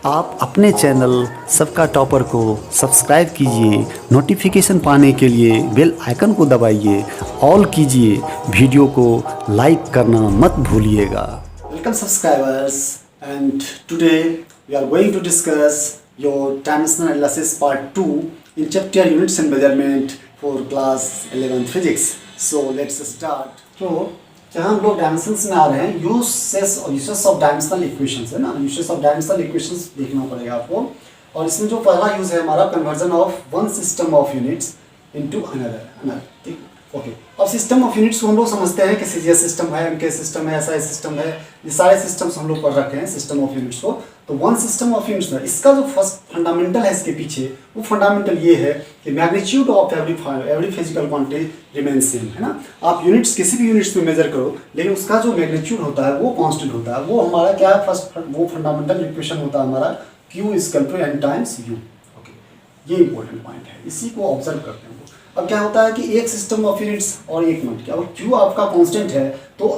आप अपने चैनल सबका टॉपर को सब्सक्राइब कीजिए। नोटिफिकेशन पाने के लिए बेल आइकन को दबाइए। ऑल कीजिए। वीडियो को लाइक करना मत भूलिएगा। Welcome subscribers, and today we are going to discuss your dimensional analysis part 2 in chapter units and measurement for class 11th physics. So let's start. तो जहाँ हम लोग डायमेंशंस में आ रहे हैं, यूसेस ऑफ डायमेंशनल इक्वेशंस है ना। यूसेस ऑफ डायमेंशनल इक्वेशंस देखना पड़ेगा आपको। और इसमें जो पहला यूज है हमारा conversion of one system of units into another. ठीक, ओके। अब सिस्टम ऑफ यूनिट्स को हम लोग समझते हैं कि सीजीएस सिस्टम है, एमके सिस्टम है, एसआई सिस्टम है। ये सारे सिस्टम्स हम लोग पढ़ रखे हैं सिस्टम ऑफ यूनिट्स को। तो वन सिस्टम ऑफ यूनिट्स में इसका जो फर्स्ट फंडामेंटल है इसके पीछे, वो फंडामेंटल ये है कि magnitude of every physical quantity remain same, है ना। आप यूनिट्स किसी भी यूनिट्स में मेजर करो, लेकिन उसका जो मैग्नीट्यूड होता है वो कांस्टेंट होता है। वो हमारा क्या है, फर्स्ट वो फंडामेंटल इक्वेशन होता है हमारा Q = n times U। Okay, ये इंपॉर्टेंट पॉइंट है, इसी को ऑब्जर्व करते हैं। अब क्या होता है कि एक सिस्टम ऑफ यूनिट्स और एक मिनट क्या, अब Q आपका कांस्टेंट है तो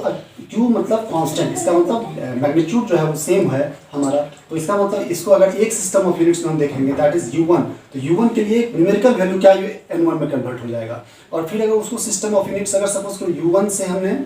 Q मतलब कांस्टेंट, इसका मतलब मैग्नीट्यूड जो है वो सेम है हमारा। तो इसका मतलब इसको अगर एक सिस्टम ऑफ यूनिट्स में हम देखेंगे दैट इज U1, तो U1 के लिए न्यूमेरिकल वैल्यू क्या N1 में कन्वर्ट हो जाएगा। और फिर अगर उसको सिस्टम ऑफ यूनिट्स अगर सपोज करो U1 से हमने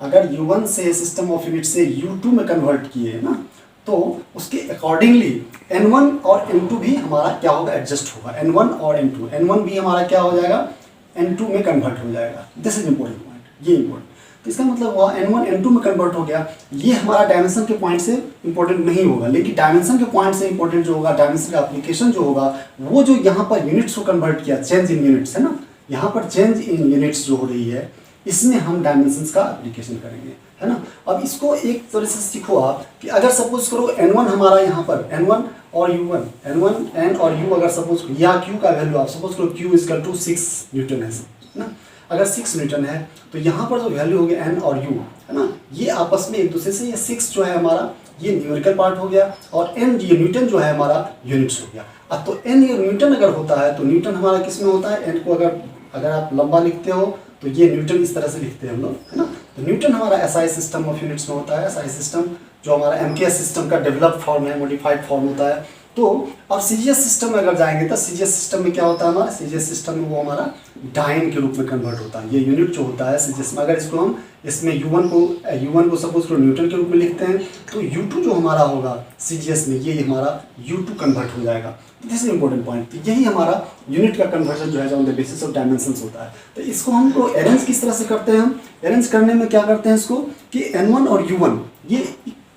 अगर U1 से सिस्टम ऑफ यूनिट से U2 में कन्वर्ट किए ना, तो उसके अकॉर्डिंगली N1 और N2 भी हमारा क्या होगा, एडजस्ट होगा। N1 और N1 भी हमारा क्या हो जाएगा, N2 में कन्वर्ट हो जाएगा। दिस इज इंपॉर्टेंट पॉइंट, ये इंपॉर्टेंट। तो इसका मतलब हुआ N1 N2 में कन्वर्ट हो गया। ये हमारा डायमेंशन के पॉइंट से इंपॉर्टेंट नहीं होगा, लेकिन डायमेंशन के पॉइंट से इंपॉर्टेंट जो होगा, डायमेंशन का एप्लीकेशन जो होगा, वो जो यहाँ पर यूनिट्स को कन्वर्ट किया, चेंज इन यूनिट्स है ना, यहाँ पर चेंज इन यूनिट्स जो हो रही है, इसमें हम डायमेंशंस का एप्लीकेशन करेंगे, है ना। अब इसको एक तरह से सीखो आप कि अगर सपोज करो N1 हमारा यहाँ पर N1 और U1, N1 N और U अगर सपोज करो, या Q का वैल्यू आप सपोज करो Q = 6 न्यूटन है ना। अगर 6 न्यूटन है तो यहाँ पर जो वैल्यू हो गया N और U, है ना, ये आपस में एक दूसरे से, ये 6 जो है हमारा ये न्यूमेरिकल पार्ट हो गया, और N ये न्यूटन जो है हमारा यूनिट्स हो गया। अब तो N ये न्यूटन अगर होता है तो न्यूटन हमारा किस में होता है, N को अगर आप लंबा लिखते हो तो ये न्यूटन इस तरह से लिखते हैं हम लोग, है ना। तो न्यूटन हमारा एसआई सिस्टम ऑफ यूनिट्स में होता है। एसआई सिस्टम जो हमारा एमकेएस सिस्टम का डेवलप्ड फॉर्म है, मॉडिफाइड फॉर्म होता है। तो अब सीजीएस सिस्टम में अगर जाएंगे तो सीजीएस सिस्टम में क्या होता है, हमारा सीजीएस सिस्टम में वो हमारा डाइन के रूप में कन्वर्ट होता है। ये यूनिट जो होता है सीजीएस में, अगर इसको हम इसमें U1 को सपोज करो न्यूटन के रूप में लिखते हैं, तो U2 जो हमारा होगा सीजीएस में, ये हमारा U2 कन्वर्ट हो जाएगा। This is important point. तो यही हमारा यूनिट का कन्वर्जन जो है on the basis of dimensions होता है। तो इसको हम तो अरेंज किस तरह से करते हैं, हम अरेंज करने में क्या करते हैं इसको कि N1 और U1, ये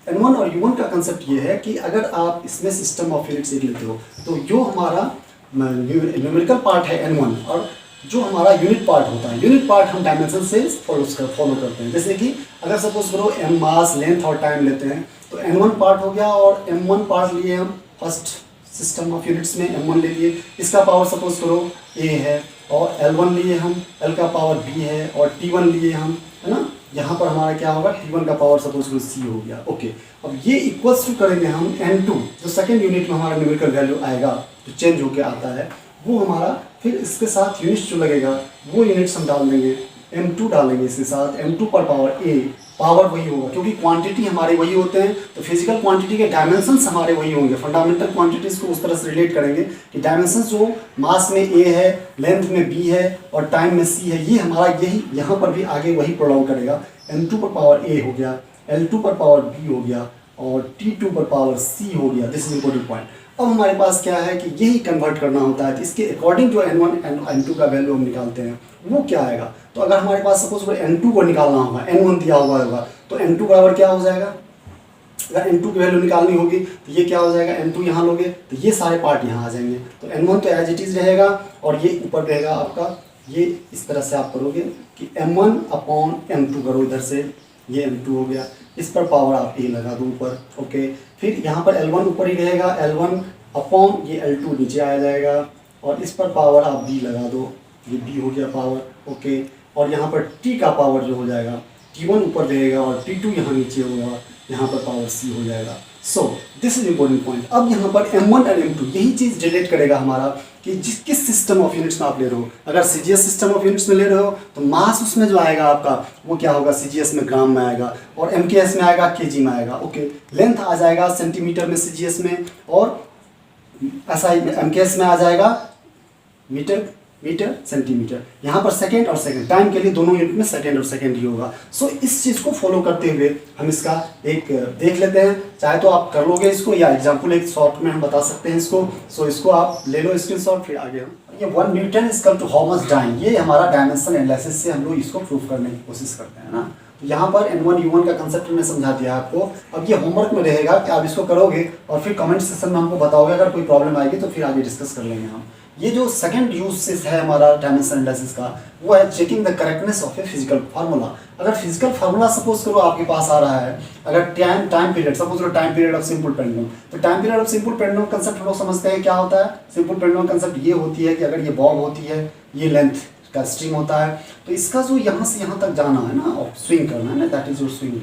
N1 और U1 का कंसेप्ट ये है कि अगर आप इसमें सिस्टम ऑफ यूनिट्स एक लेते हो, तो जो हमारा न्यूमेरिकल पार्ट है N1 और जो हमारा यूनिट पार्ट होता है, यूनिट पार्ट हम डायमेंशन से फॉलो करते हैं। जैसे कि अगर सपोज करो M मास, लेंथ और टाइम लेते हैं, तो N1 पार्ट हो गया और M1 पार्ट लिए हम फर्स्ट सिस्टम ऑफ यूनिट्स में M1 ले लिए, इसका पावर सपोज करो A है, और L1 लिए हम, L का पावर B है, और T1 लिए हम, है ना। यहाँ पर हमारा क्या होगा, T1 का पावर सपोज करो C हो गया। ओके, अब ये इक्वल्स टू करेंगे हम N2, जो सेकेंड यूनिट में हमारा न्यूमेरिकल वैल्यू आएगा, जो चेंज होकर आता है, वो हमारा फिर इसके साथ यूनिट्स जो लगेगा वो यूनिट्स हम डाल देंगे, M2 डालेंगे इसके साथ, M2 पर पावर A, पावर वही होगा क्योंकि क्वांटिटी हमारे वही होते हैं। तो फिजिकल क्वांटिटी के डायमेंशंस हमारे वही होंगे। फंडामेंटल क्वांटिटीज़ को उस तरह से रिलेट करेंगे कि डायमेंशंस जो मास में A है, लेंथ में B है और टाइम में C है, ये हमारा यही यहाँ पर भी आगे वही प्रोलाउड करेगा। M2 पर पावर A हो गया, L2 पर पावर B हो गया, और T2 पर पावर C हो गया। This is important point. अब हमारे पास क्या है कि यही कन्वर्ट करना होता है, तो इसके अकॉर्डिंग जो N1 एंड N2 का वैल्यू हम निकालते हैं वो क्या आएगा। तो अगर हमारे पास सपोज N2 को निकालना होगा, N1 दिया हुआ होगा, तो N2 बराबर क्या हो जाएगा, अगर N2 की वैल्यू निकालनी होगी तो ये क्या हो जाएगा, N2 यहाँ लोगे तो ये सारे पार्ट यहाँ आ जाएंगे। तो N1 तो एज इट इज़ रहेगा, और ये ऊपर रहेगा आपका, ये इस तरह से आप करोगे कि M1/M2 करो, इधर से ये M2 हो गया, इस पर पावर आप A लगा दो ऊपर। ओके, फिर यहाँ पर L1 ऊपर ही रहेगा, L1 अपॉन ये L2 नीचे आ जाएगा, और इस पर पावर आप B लगा दो, ये B हो गया पावर। ओके, और यहाँ पर T का पावर जो हो जाएगा, T1 ऊपर रहेगा और T2 यहाँ नीचे होगा, यहाँ पर पावर C हो जाएगा। So this is important point. अब यहाँ पर M1 और M2 यही चीज़ रिलेट करेगा हमारा कि जिस किस सिस्टम ऑफ यूनिट्स में आप ले रहे हो। अगर CGS सिस्टम ऑफ यूनिट्स में ले रहे हो तो मास उसमें जो आएगा आपका वो क्या होगा, CGS में ग्राम में आएगा, और MKS में आएगा kg में आएगा। ओके, लेंथ आ जाएगा सेंटीमीटर में CGS में, और SI में MKS में आ जाएगा मीटर सेंटीमीटर। यहाँ पर सेकेंड और सेकेंड, टाइम के लिए दोनों यूनिट में सेकेंड और सेकेंड ही होगा। सो इस चीज़ को फॉलो करते हुए हम इसका एक देख लेते हैं। चाहे तो आप कर लोगे इसको, या एग्जाम्पल एक शॉर्ट में हम बता सकते हैं इसको। सो इसको आप ले लो स्क्रीनशॉट, फिर आगे हम ये 1 newton is come to how much dyne, ये हमारा डायमेंशन एनालिसिस से हम लोग इसको प्रूव करने की कोशिश करते हैं ना। तो यहाँ पर N1 U1 का कंसेप्ट मैंने समझा दिया आपको। अब ये होमवर्क में रहेगा कि आप इसको करोगे और फिर कमेंट सेक्शन में हमको बताओगे। अगर कोई प्रॉब्लम आएगी तो फिर आगे डिस्कस कर लेंगे हम। ये जो सेकंड यूज है हमारा डायमेंशन एनालिसिस का, वो है checking the correctness of a physical formula. अगर फिजिकल फार्मूला सपोज करो आपके पास आ रहा है, अगर टाइम पीरियड सपोज करो, time period of simple pendulum, तो time period of simple pendulum concept हम लोग समझते हैं क्या होता है। सिंपल पेंडुलम कंसेप्ट ये होती है कि अगर ये बॉब होती है, ये लेंथ का स्ट्रिंग होता है, तो इसका जो यहाँ से यहाँ तक जाना है ना, और स्विंग करना है ना, दैट इज योर स्विंग।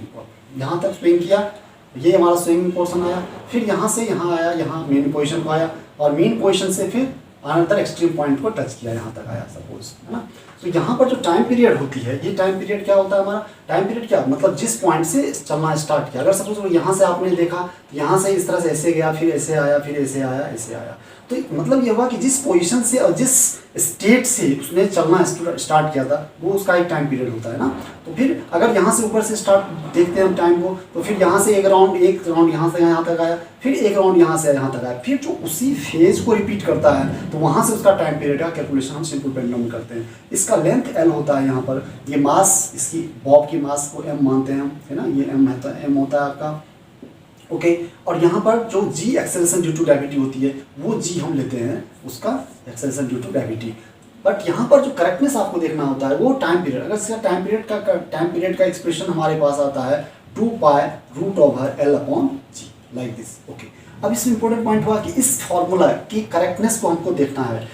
यहाँ तक स्विंग किया, ये हमारा स्विंग पोर्शन आया, फिर यहाँ से यहाँ आया, यहाँ मेन पोजिशन को आया, और मेन पोजिशन से फिर अनदर एक्सट्रीम पॉइंट को टच किया, यहाँ तक आया सपोज, है ना। तो यहाँ पर जो टाइम पीरियड होती है, ये टाइम पीरियड क्या होता है हमारा, टाइम पीरियड क्या मतलब जिस पॉइंट से चलना स्टार्ट किया। अगर सपोज यहाँ से आपने देखा तो यहाँ से इस तरह से ऐसे गया, फिर ऐसे आया, फिर ऐसे आया, ऐसे आया, तो मतलब ये हुआ कि जिस पोजीशन से और जिस स्टेट से उसने चलना स्टार्ट किया था वो उसका एक टाइम पीरियड होता है ना। तो फिर अगर यहाँ से ऊपर से स्टार्ट देखते हैं हम टाइम को, तो फिर यहाँ से एक राउंड यहाँ से यहाँ तक आया, फिर एक राउंड यहाँ से यहाँ तक आया, फिर जो उसी फेज को रिपीट करता है तो वहाँ से उसका टाइम पीरियड का कैलकुलेशन हम सिंपल पेंडुलम में करते हैं। इसका लेंथ L होता है यहाँ पर, ये मास, इसकी बॉब की मास को M मानते हैं हम, है ना, ये M है तो M होता है आपका। ओके, और यहाँ पर जो G acceleration due to gravity होती है वो G हम लेते हैं उसका acceleration due to gravity. But यहाँ पर जो करेक्टनेस आपको देखना होता है वो टाइम पीरियड। अगर इसका टाइम पीरियड का एक्सप्रेशन हमारे पास आता है 2π√L/G लाइक दिस। ओके, अब इसमें इंपॉर्टेंट पॉइंट हुआ कि इस फॉर्मूला की करेक्टनेस को हमको देखना है।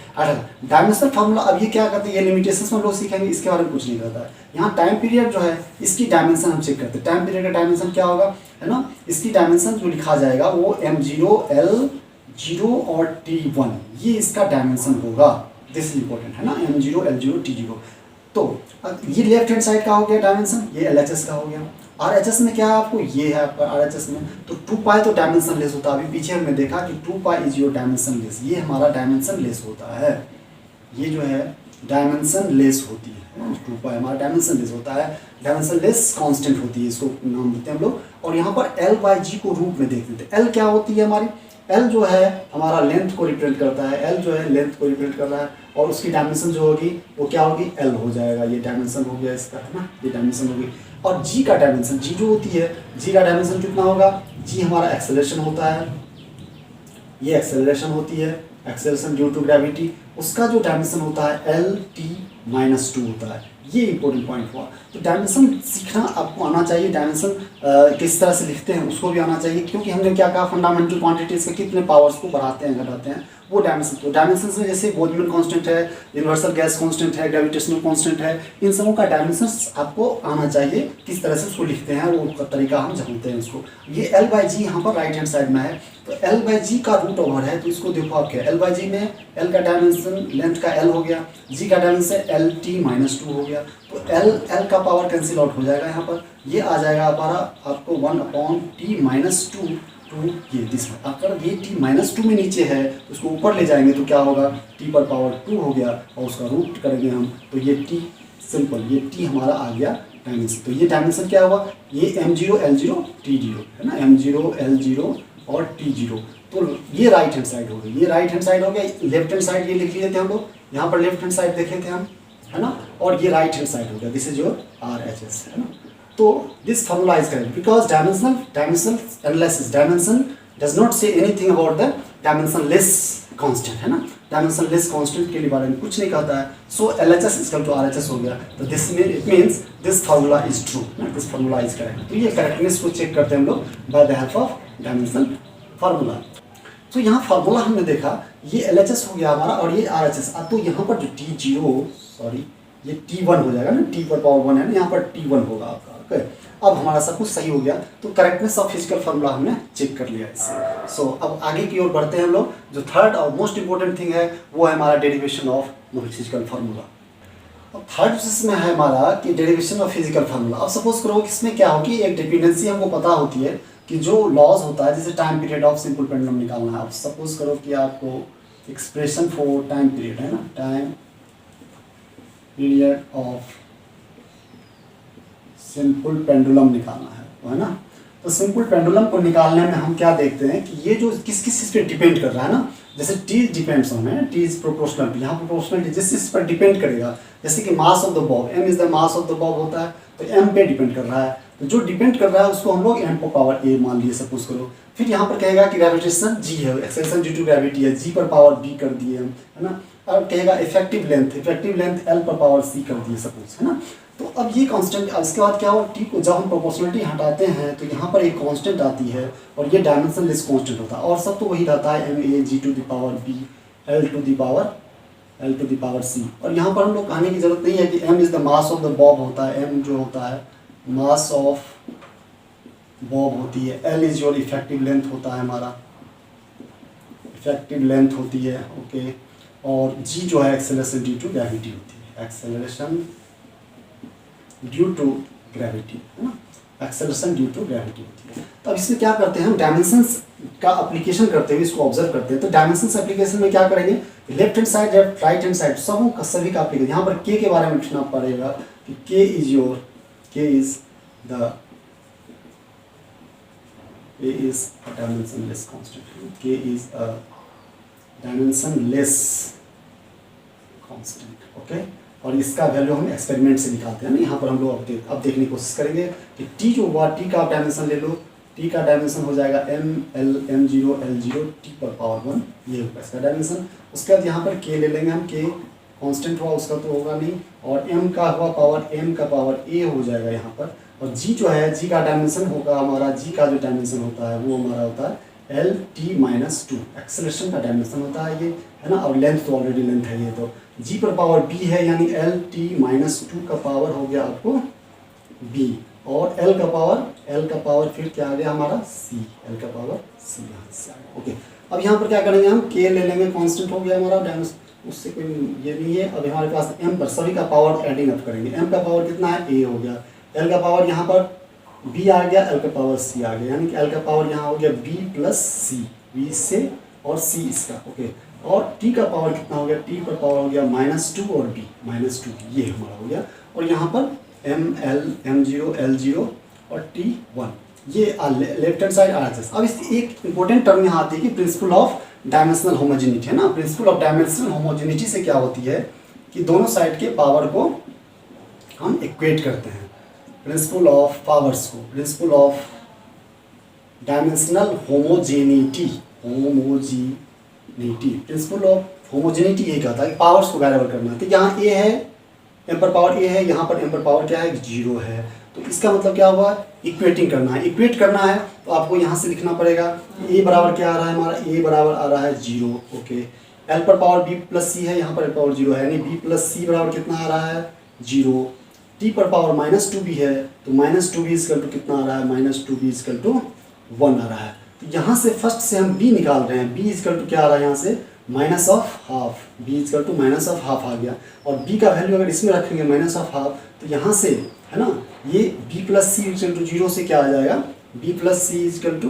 डायमेंशनल फार्मूला, अब ये क्या करते हैं, ये लिमिटेशंस में हम लोग सीखेंगे, इसके बारे में कुछ नहीं करता है। यहाँ टाइम पीरियड जो है इसकी डायमेंशन हम चेक करते हैं। टाइम पीरियड का डायमेंशन क्या होगा, है ना, इसकी डायमेंशन जो लिखा जाएगा वो M0 L0 और T1, ये इसका डायमेंशन होगा। दिस इज इंपॉर्टेंट, है ना, M0 L0 T0। तो ये लेफ्ट हैंड साइड का हो गया डायमेंशन, ये LHS का हो गया। RHS में क्या है आपको, ये है आपका RHS में, तो 2π तो डायमेंशन लेस होता है। अभी पीछे हमने देखा कि 2π इज योर डायमेंशन लेस, ये हमारा डायमेंशन लेस होता है, ये जो है डायमेंशन लेस होती है। 2π हमारा डायमेंशन लेस होता है, डायमेंशन लेस कांस्टेंट होती है, इसको नाम देते हैं हम लोग। और यहाँ पर L/G को रूप में देख लेते हैं। L क्या होती है हमारी, L जो है हमारा लेंथ को रिप्रेजेंट करता है, L जो है लेंथ को रिप्रेजेंट कर रहा है, और उसकी डायमेंशन जो होगी वो क्या होगी, L हो जाएगा। ये डायमेंशन हो गया इसका, है ना, ये डायमेंशन होगी। और G का डायमेंशन, G जो होती है, G का डायमेंशन कितना होगा, G हमारा एक्सेलरेशन होता है, ये एक्सेलरेशन होती है, एक्सेलरेशन ड्यू टू ग्रेविटी, उसका जो डायमेंशन होता है LT-2 होता है। ये इंपॉर्टेंट पॉइंट हुआ। तो डायमेंशन सीखना आपको आना चाहिए, डायमेंशन किस तरह से लिखते हैं उसको भी आना चाहिए, क्योंकि हमने क्या कहा, फंडामेंटल क्वांटिटीज के कितने पावर्स को बढ़ाते हैं घटाते हैं वो डायमेंशन। तो डायमेंशन में जैसे बोल्ट्जमैन कांस्टेंट है, यूनिवर्सल गैस कांस्टेंट है, ग्रेविटेशनल कांस्टेंट है, इन सबों का डायमेंशन आपको आना चाहिए। किस तरह से उसको लिखते हैं वो तरीका हम जानते हैं उसको। ये L/G यहाँ पर राइट हैंड साइड में है, तो L/G का रूट ओवर है, तो इसको देखो आप क्या, L/G में L का डायमेंशन लेंथ का L हो गया, G का डायमेंशन LT-2 हो गया, तो L का पावर कैंसिल आउट हो जाएगा। यहाँ पर ये आ जाएगा हमारा आपको 1/T-2 टू ये दिस में। अगर ये T-2 में नीचे है तो उसको ऊपर ले जाएंगे तो क्या होगा, T पर पावर 2 हो गया, और उसका रूट करेंगे हम तो ये T सिंपल, ये T हमारा आ गया डायमेंशन। तो ये डायमेंशन क्या हुआ, ये M0 L0 T0 है ना, M0 L0 और T0। तो ये राइट हैंड साइड हो गई, ये राइट हैंड साइड हो गया। लेफ्ट हैंड साइड ये लिख लिए थे हम लोग, यहाँ पर लेफ्ट हैंड साइड देखे थे हम, है ना, और ये राइट हैंड साइड हो गया, दिस इज योर RHS, है ना। तो this formula is correct because dimensional analysis, dimension does not say anything about the dimensionless constant, है ना, डायमेंशनलेस कांस्टेंट के बारे में कुछ नहीं कहता है। सो LHS इक्वल टू RHS हो गया, तो this it means this formula is true, this formula is correct. तो ये करेक्टनेस को चेक करते हैं हम लोग by the help of dimensional formula. तो यहाँ फार्मूला हमने देखा, ये LHS हो गया हमारा और ये RHS। तो यहाँ पर जो T0 सॉरी ये T1 हो जाएगा ना, T पर पावर 1 है ना, यहाँ पर T1 होगा आपका, ओके, अब हमारा सब कुछ सही हो गया। तो करेक्टनेस ऑफ फिजिकल फार्मूला हमने चेक कर लिया इससे। सो अब आगे की ओर बढ़ते हैं हम लोग। जो थर्ड और मोस्ट इंपॉर्टेंट थिंग है वो है हमारा डेरिवेशन ऑफ फिजिकल फार्मूला। अब थर्ड प्रोसेस में है हमारा कि डेरिवेशन ऑफ फिजिकल फार्मूला। अब सपोज करो कि इसमें क्या हो कि एक डिपेंडेंसी हमको पता होती है कि जो लॉज होता है, जैसे time period of simple pendulum निकालना है। अब सपोज करो कि आपको एक्सप्रेशन फॉर टाइम पीरियड है ना, time period of simple pendulum निकालना है ना। तो सिंपल पेंडुलम को निकालने में हम क्या देखते हैं कि ये जो किस किस चीज़ पे डिपेंड कर रहा है ना, जैसे टी डिपेंड्स ऑन है, टी इज प्रोपोर्शनल, यहाँ प्रोपोर्शनल जिस चीज़ पर डिपेंड करेगा, जैसे कि mass of the bob, M is the mass of the bob होता है, तो एम पे डिपेंड कर रहा है। तो जो डिपेंड कर रहा है उसको हम लोग एम को पावर ए मान लिए सपोज करो। फिर यहाँ पर कहेगा कि ग्रेविटेशन जी है, एक्सेलरेशन ड्यू टू ग्रेविटी है, जी पर पावर बी कर दिए हम, है ना। और कहेगा इफेक्टिव लेंथ एल पर पावर सी कर दिए सपोज, है ना। तो अब ये कांस्टेंट, इसके बाद क्या हुआ, टी को जब हम प्रोपोर्शनलिटी हटाते हैं तो यहाँ पर एक कांस्टेंट आती है और ये डायमेंशनलेस कांस्टेंट होता है, और सब तो वही रहता है M a g to the power b l to the power c. और यहाँ पर हम लोग कहने की जरूरत नहीं है कि M is the mass of the bob होता है, एम जो होता है मास ऑफ बॉब होती है, L is your effective length होता है हमारा, इफेक्टिव लेंथ होती है, ओके। और जी जो है एक्सेलरेशन ड्यू टू ग्रेविटी होती है, एक्सेलरेशन ड्यू टू ग्रेविटी, है ना, एक्सेलरेशन ड्यू टू ग्रेविटी होती है। तो अब इसमें क्या करते हैं हम, डायमेंशंस का एप्लीकेशन करते हुए इसको ऑब्जर्व करते हैं। तो डायमेंशंस एप्लीकेशन में क्या करेंगे, लेफ्ट हैंड साइड या राइट हैंड साइड सभी का एप्लीकेशन, यहाँ पर के के बारे में लिखना पड़ेगा कि के इज अ डायमेंशनलेस कांस्टेंट, के is a dimensionless constant, okay. और इसका वैल्यू हम एक्सपेरिमेंट से निकालते हैं ना। यहाँ पर हम लोग अब देखने की कोशिश करेंगे कि टी जो हुआ, टी का डायमेंशन ले लो, टी का डायमेंशन हो जाएगा M L M zero L zero T पर पावर 1, ये होगा इसका डायमेंशन। उसके बाद यहाँ पर के ले लेंगे हम, के कांस्टेंट हुआ उसका तो होगा नहीं, और एम का हुआ पावर, एम का पावर ए हो जाएगा यहाँ पर। और जी जो है, जी का डायमेंशन होगा हमारा, जी का जो डायमेंशन होता है वो हमारा होता है L T minus two, acceleration का डायमेंशन होता है ये, है ना। और लेंथ तो ऑलरेडी लेंथ है ये, तो जी पर पावर बी है, यानी एल टी माइनस टू का पावर हो गया आपको बी, और एल का पावर फिर क्या आ गया हमारा सी, एल का पावर सी यहाँ से आ गया, ओके। अब यहाँ पर क्या करेंगे हम, के ले लेंगे, कांस्टेंट हो गया हमारा डायमेंशन, उससे कोई ये नहीं है। अब हमारे पास एम पर सभी का पावर एडिंग अप करेंगे, एम का पावर कितना है, ए हो गया, एल का पावर यहाँ पर बी आ गया, एल का पावर सी आ गया, यानी कि एल का पावर यहाँ हो गया बी प्लस सी, बी से और सी इसका, ओके। और टी का पावर कितना हो गया, टी पर पावर हो गया -2 और बी -2, ये हमारा हो गया। और यहाँ पर M L M zero L zero और टी 1, ये लेफ्ट हैंड साइड RHS। अब इस एक इंपॉर्टेंट टर्म यहाँ आती है कि प्रिंसिपल ऑफ डायमेंशनल होमोजेनिटी, है ना। प्रिंसिपल ऑफ डायमेंशनल होमोजेनिटी से क्या होती है कि दोनों साइड के पावर को हम इक्वेट करते हैं, प्रिंसिपल ऑफ पावर्स को, principle of dimensional homogeneity, principle of homogeneity ये कहता है कि पावर्स को बराबर करना है। तो यहाँ ए है, एम पर पावर ए है, यहाँ पर एम पर पावर क्या है, 0 है। तो इसका मतलब क्या हुआ, इक्वेटिंग करना है। इक्वेट करना है तो आपको यहाँ से लिखना पड़ेगा ए बराबर क्या आ रहा है हमारा, ए बराबर आ रहा है 0, ओके। एल पर पावर बी प्लस सी है, यहाँ पर पावर 0 है, यानी बी प्लस सी बराबर कितना आ रहा है 0। टी पर पावर -2 भी है, तो -2b इक्वल टू कितना आ रहा है, -2b इक्वल टू 1 आ रहा है। तो यहाँ से फर्स्ट से हम b निकाल रहे हैं, b इक्वल टू क्या आ रहा है यहाँ से -12, b इक्वल टू -12 आ गया। और b का वैल्यू अगर इसमें रखेंगे -12, तो यहाँ से है ना, ये b plus C equal to 0 से क्या आ जाएगा, b plus C equal to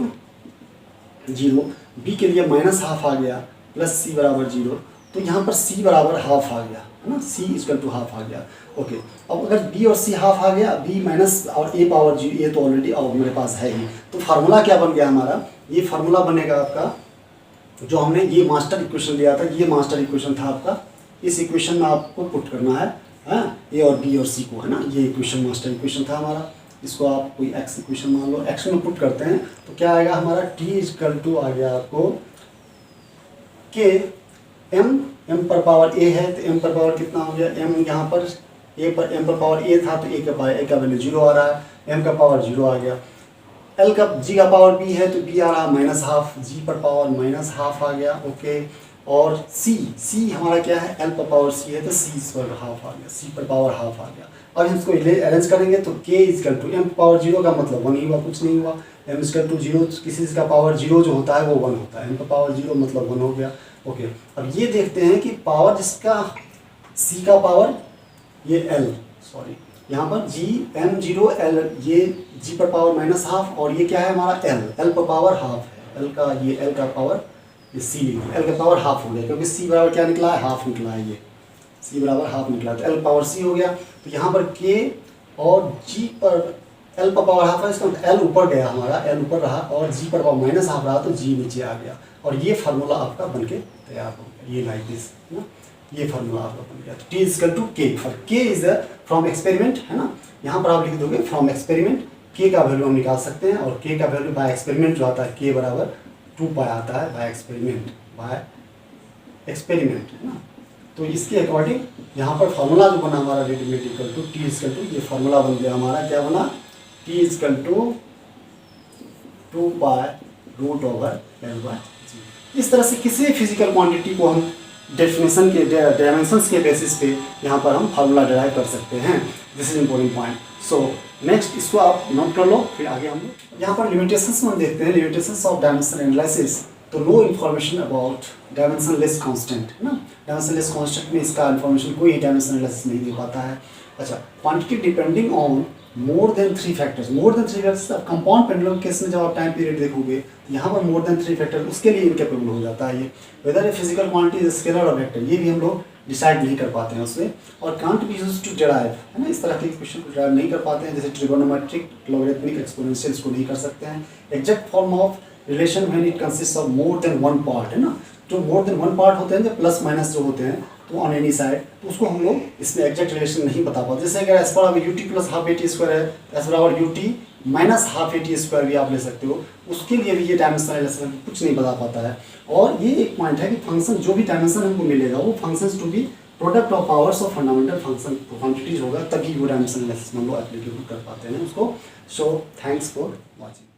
0, b के लिए -12 आ गया प्लस सी बराबर 0, तो यहाँ पर c बराबर हाफ आ गया, है ना, c इक्वल टू हाफ आ गया, ओके। अब अगर b और c हाफ आ गया, b माइनस और a पावर 0, ये तो ऑलरेडी अब मेरे पास है ही। तो फार्मूला क्या बन गया हमारा, ये फार्मूला बनेगा आपका, जो हमने ये मास्टर इक्वेशन लिया था, ये मास्टर इक्वेशन था आपका, इस इक्वेशन में आपको पुट करना है a और b और c को, है ना। ये इक्वेशन मास्टर इक्वेशन था हमारा, इसको आप कोई x इक्वेशन मान लो, x में पुट करते हैं तो क्या आएगा हमारा, t इक्वल टू आ गया आपको के m पर पावर a है, तो m पर पावर कितना हो गया, m यहाँ पर a पर m पर पावर a था, तो a का वैल्यू 0 आ रहा है, m का पावर 0 आ गया। g का पावर b है, तो b आ रहा है -12, g पर पावर -12 आ गया, ओके। और सी हमारा क्या है, एल पर पावर सी है तो सी पर हाफ आ गया, सी पर पावर हाफ आ गया। अब हम इसको अरेंज करेंगे तो के equal to M power zero का मतलब 1 ही हुआ, कुछ नहीं हुआ। एम इजकल टू जीरो, किसी का पावर जीरो जो होता है वो 1 होता है, एम पर पावर जीरो मतलब 1 हो गया। ओके, अब ये देखते हैं कि पावर जिसका सी का पावर ये एल, सॉरी यहाँ पर जी एम जीरो एल, ये जी पर पावर माइनस हाफ, और ये क्या है हमारा एल पर पावर हाफ है, एल का ये एल का पावर ये सी लिखिए, एल का पावर हाफ हो गया क्योंकि सी बराबर क्या निकला है, हाफ निकला है, ये सी बराबर हाफ निकला तो एल पावर सी हो गया। तो यहाँ पर के और जी पर एल पर पावर हाफ है, इसका मतलब एल ऊपर गया हमारा, एल ऊपर रहा और जी पर पावर माइनस हाफ रहा तो जी नीचे आ गया, और ये फार्मूला आपका बनके तैयार हो गया, ये लाइक दिस ना, ये फार्मूला आपका बन गया। तो टी इजकल टू के, और के इज फ्रॉम एक्सपेरिमेंट है ना, यहाँ पर आप लिख दोगे फ्रॉम एक्सपेरिमेंट, के का वैल्यू हम निकाल सकते हैं, और के का वैल्यू बाय एक्सपेरिमेंट जो आता है के बराबर 2 पाई आता है बाय एक्सपेरिमेंट है ना। तो इसके अकॉर्डिंग यहाँ पर फार्मूला जो बना हमारा readymade equal to T equal to, ये फार्मूला बन गया हमारा, क्या बना, T equal to 2 pi root over l by g. इस तरह से किसी भी फिजिकल क्वांटिटी को हम डेफिनेशन के डायमेंशंस के बेसिस पे यहाँ पर हम फार्मूला डिराइव कर सकते हैं। This is important point. So next इसको आप नोट कर लो, फिर आगे हम यहाँ पर लिमिटेशंस में देखते हैं, लिमिटेशंस ऑफ डायमेंशन एनालिसिस। तो no information about dimensionless constant है ना, डायमेंशनलेस कांस्टेंट में इसका इन्फॉर्मेशन कोई डायमेंशन एनालिसिस नहीं दे पाता है। अच्छा, quantity depending on more than 3 factors, more than 3 factors. अब कंपाउंड पेंडुलम केस में जब आप टाइम पीरियड देखोगे तो यहाँ पर मोर देन 3 फैक्टर उसके लिए इनकेपेबल हो जाता है ये, whether a physical quantity is scalar और वेक्टर, ये भी हम लोग डिसाइड नहीं कर पाते हैं उसमें, और can't be used to derive है ना, इस तरह के क्वेश्चन को डिराइव नहीं कर पाते हैं, जैसे ट्रिगोनोमेट्रिक, लॉगरिथमिक, एक्सपोनेंशियल्स को नहीं कर सकते हैं। Exact form of relation when it consist of more than 1 part है ना, जो मोर देन 1 पार्ट होते हैं, जो प्लस माइनस जो होते हैं तो ऑन एनी साइड, तो उसको हम लोग इसमें एग्जैक्ट रिलेशन नहीं बता पाते। जैसे अगर एस बराबर UT plus half A T square है, एस बराबर UT minus half A T square भी आप ले सकते हो, उसके लिए भी ये डायमेंशनल रिलेशन कुछ नहीं बता पाता है। और ये एक पॉइंट है कि फंक्शन जो भी डायमेंशन हमको मिलेगा वो functions to be product of powers of fundamental function quantities होगा, तभी वो डायमेंशनल एनालिसिस में हम लोग एप्लीकेबल कर पाते हैं उसको। So thanks for watching.